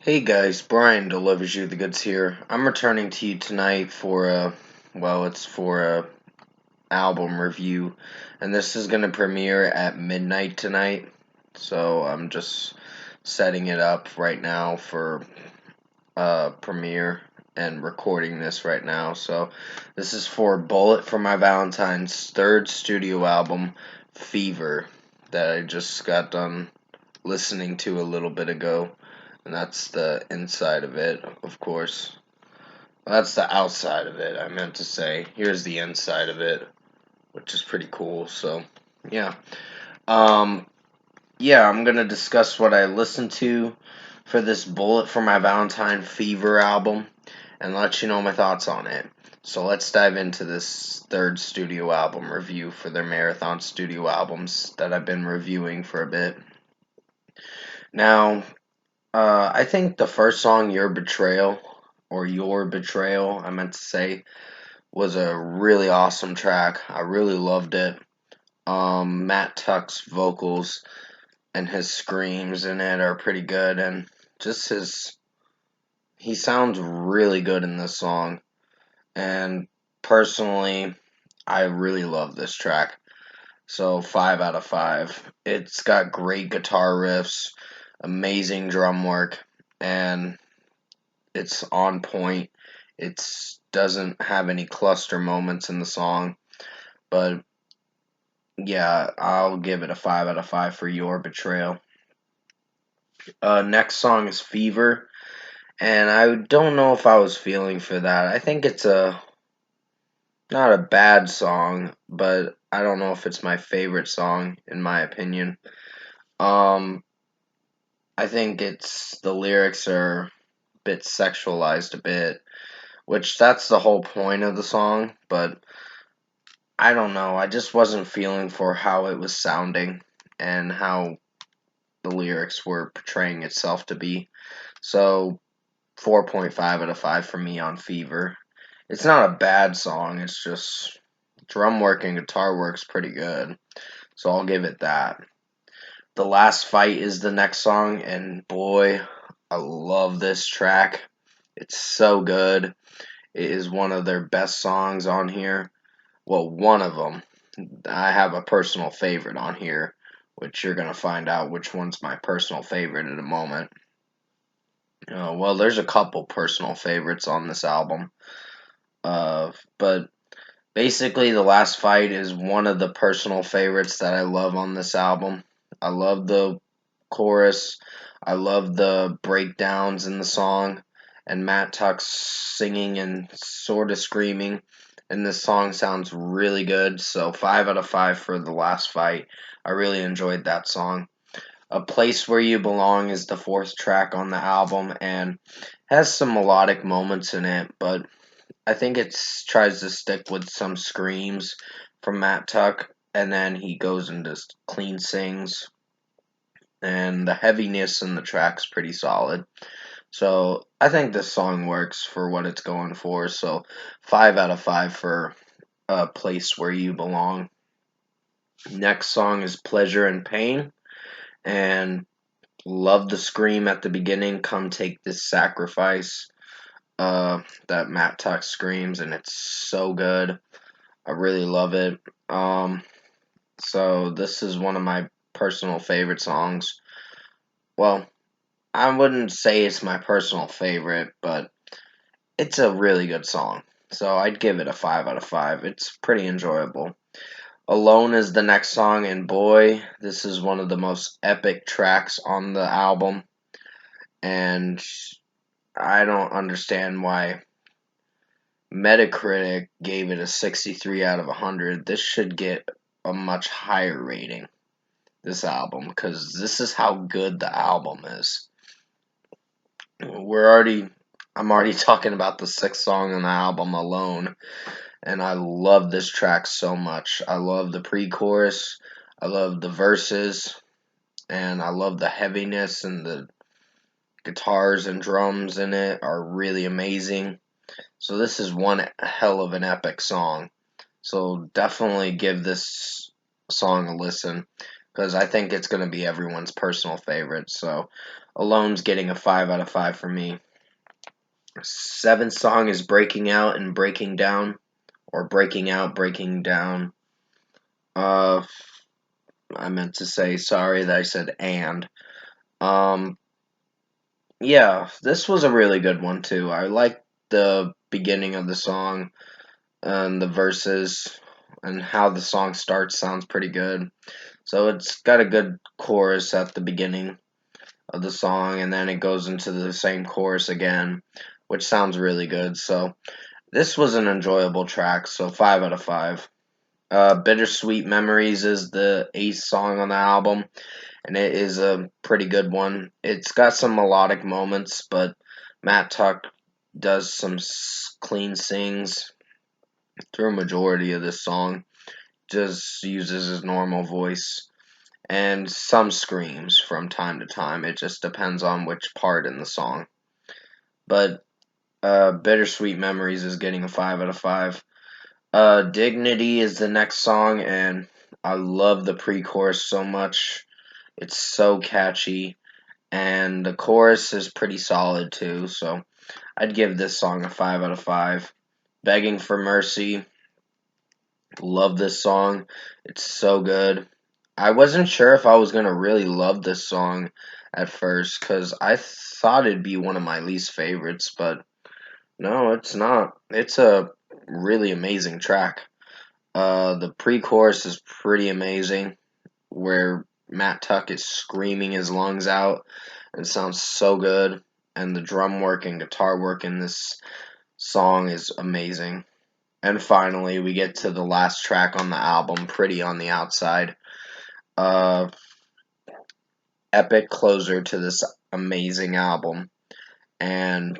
Hey guys, Brian delivers you the goods here. I'm returning to you tonight for a album review, and this is gonna premiere at midnight tonight. So I'm just setting it up right now for premiere and recording this right now. So this is for Bullet for My Valentine's third studio album, Fever, that I just got done listening to a little bit ago. And that's the inside of it, of course. That's the outside of it, I meant to say. Here's the inside of it, which is pretty cool. So, yeah. Um, yeah, I'm gonna discuss what I listened to for this Bullet for My Valentine Fever album and let you know my thoughts on it. So let's dive into this third studio album review for their marathon studio albums that I've been reviewing for a bit. Now, I think the first song, Your Betrayal, I meant to say, was a really awesome track. I really loved it. Matt Tuck's vocals and his screams in it are pretty good, and just he sounds really good in this song. And personally, I really love this track. So 5 out of 5. It's got great guitar riffs, amazing drum work, and it's on point. It doesn't have any cluster moments in the song, but yeah, I'll give it a 5 out of 5 for Your Betrayal. Next song is Fever, and I don't know if I was feeling for that. I think it's a not a bad song, but I don't know if it's my favorite song in my opinion. Um, I think it's the lyrics are a bit sexualized a bit, which that's the whole point of the song, but I don't know. I just wasn't feeling for how it was sounding and how the lyrics were portraying itself to be. So 4.5 out of 5 for me on Fever. It's not a bad song. It's just drum work and guitar work's pretty good. So I'll give it that. The Last Fight is the next song, and boy, I love this track. It's so good. It is one of their best songs on here. Well, one of them. I have a personal favorite on here, which you're going to find out which one's my personal favorite in a moment. Well, there's a couple personal favorites on this album. But basically, The Last Fight is one of the personal favorites that I love on this album. I love the chorus. I love the breakdowns in the song. And Matt Tuck's singing and sort of screaming. And this song sounds really good. So 5 out of 5 for The Last Fight. I really enjoyed that song. A Place Where You Belong is the fourth track on the album and has some melodic moments in it, but I think it tries to stick with some screams from Matt Tuck, and then he goes and just clean sings, and the heaviness in the track's pretty solid. So I think this song works for what it's going for. So 5 out of 5 for A Place Where You Belong. Next song is Pleasure and Pain, and love the scream at the beginning. Come take this sacrifice. That Matt Tuck screams, and it's so good. I really love it. Um, so this is one of my personal favorite songs. Well, I wouldn't say it's my personal favorite, but it's a really good song. So I'd give it a 5 out of 5. It's pretty enjoyable. Alone is the next song, and boy, this is one of the most epic tracks on the album. And I don't understand why Metacritic gave it a 63 out of 100. This should get a much higher rating, this album, because this is how good the album is. I'm already talking about the sixth song on the album alone, and I love this track so much. I love the pre-chorus, I love the verses, and I love the heaviness, and the guitars and drums in it are really amazing. So this is one hell of an epic song. So definitely give this song a listen. because I think it's going to be everyone's personal favorite. So, Alone's getting a 5 out of 5 for me. Seventh song is Breaking Out and Breaking Down, or Breaking Out, Breaking Down. Uh, I meant to say sorry that I said and. Um, yeah, this was a really good one too. I liked the beginning of the song and the verses and how the song starts sounds pretty good. So it's got a good chorus at the beginning of the song, and then it goes into the same chorus again, which sounds really good. So this was an enjoyable track, so 5 out of 5. Bittersweet Memories is the eighth song on the album, and it is a pretty good one. It's got some melodic moments, but Matt Tuck does some clean sings through a majority of this song, just uses his normal voice, and some screams from time to time. It just depends on which part in the song. But Bittersweet Memories is getting a 5 out of 5. Dignity is the next song, and I love the pre-chorus so much. It's so catchy, and the chorus is pretty solid too, so I'd give this song a 5 out of 5. Begging for Mercy, love this song. It's so good. I wasn't sure if I was going to really love this song at first, because I thought it'd be one of my least favorites, but no, it's not. It's a really amazing track. The pre-chorus is pretty amazing, where Matt Tuck is screaming his lungs out. It sounds so good, and the drum work and guitar work in this song is amazing. And finally, we get to the last track on the album, Pretty on the Outside. Uh, Epic closer to this amazing album, and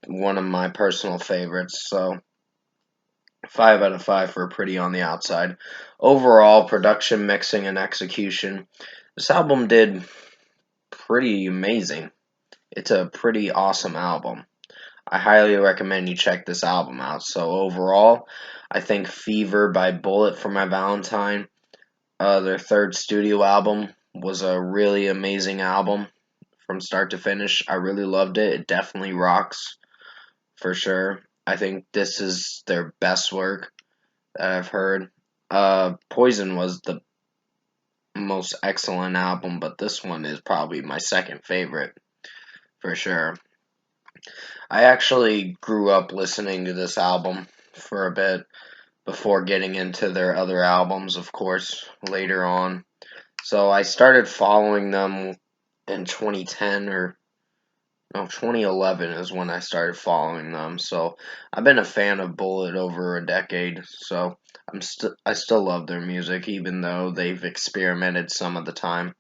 one of my personal favorites. So 5 out of 5 for Pretty on the Outside. Overall, production, mixing, and execution. This album did pretty amazing. It's a pretty awesome album. I highly recommend you check this album out. So overall, I think Fever by Bullet for My Valentine, their third studio album, was a really amazing album from start to finish. I really loved it. It definitely rocks for sure. I think this is their best work that I've heard. Poison was the most excellent album, but this one is probably my second favorite for sure. I actually grew up listening to this album for a bit before getting into their other albums, of course, later on. So I started following them in 2010 or no, 2011 is when I started following them. So I've been a fan of Bullet over a decade. So I still love their music, even though they've experimented some of the time.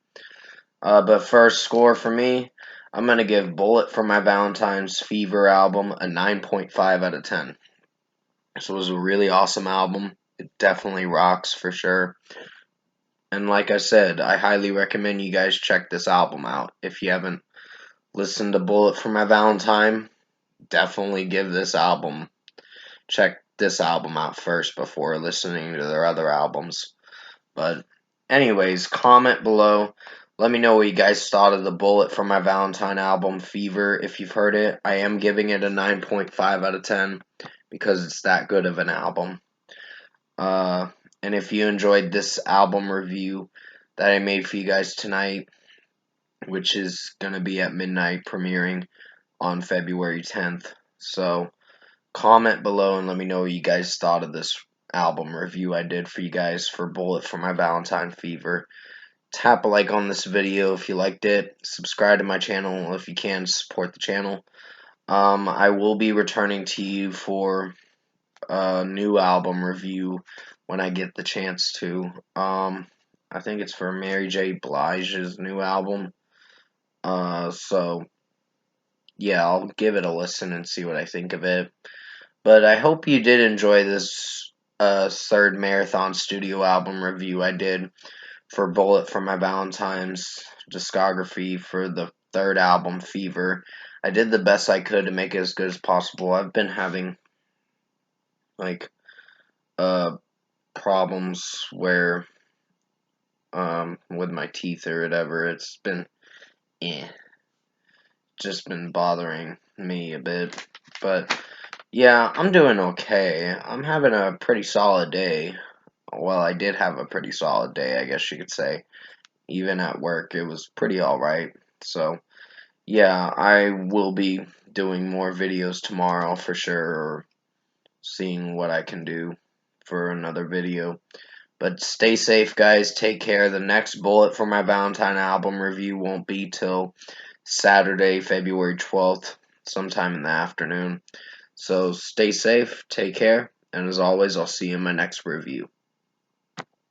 But first score for me, I'm gonna give Bullet for My Valentine's Fever album a 9.5 out of 10. This was a really awesome album. It definitely rocks for sure. And like I said, I highly recommend you guys check this album out. If you haven't listened to Bullet for My Valentine, definitely give this album, check this album out first before listening to their other albums. But anyways, comment below. Let me know what you guys thought of the Bullet for My Valentine album, Fever. If you've heard it, I am giving it a 9.5 out of 10 because it's that good of an album. Uh, and if you enjoyed this album review that I made for you guys tonight, which is going to be at midnight premiering on February 10th. So comment below and let me know what you guys thought of this album review I did for you guys for Bullet for My Valentine Fever. Tap a like on this video if you liked it. Subscribe to my channel if you can, support the channel. I will be returning to you for a new album review when I get the chance to. I think it's for Mary J. Blige's new album. So yeah, I'll give it a listen and see what I think of it. But I hope you did enjoy this third marathon studio album review I did for Bullet for My Valentine's discography for the third album, Fever. I did the best I could to make it as good as possible. I've been having like problems where with my teeth or whatever. It's been eh, just been bothering me a bit. But yeah, I'm doing okay. I'm having a pretty solid day. Well, I did have a pretty solid day, I guess you could say. Even at work, it was pretty alright. So, yeah, I will be doing more videos tomorrow for sure, or seeing what I can do for another video. But stay safe, guys. Take care. The next bullet for my Valentine album review won't be till Saturday, February 12th, sometime in the afternoon. So stay safe, take care, and as always, I'll see you in my next review.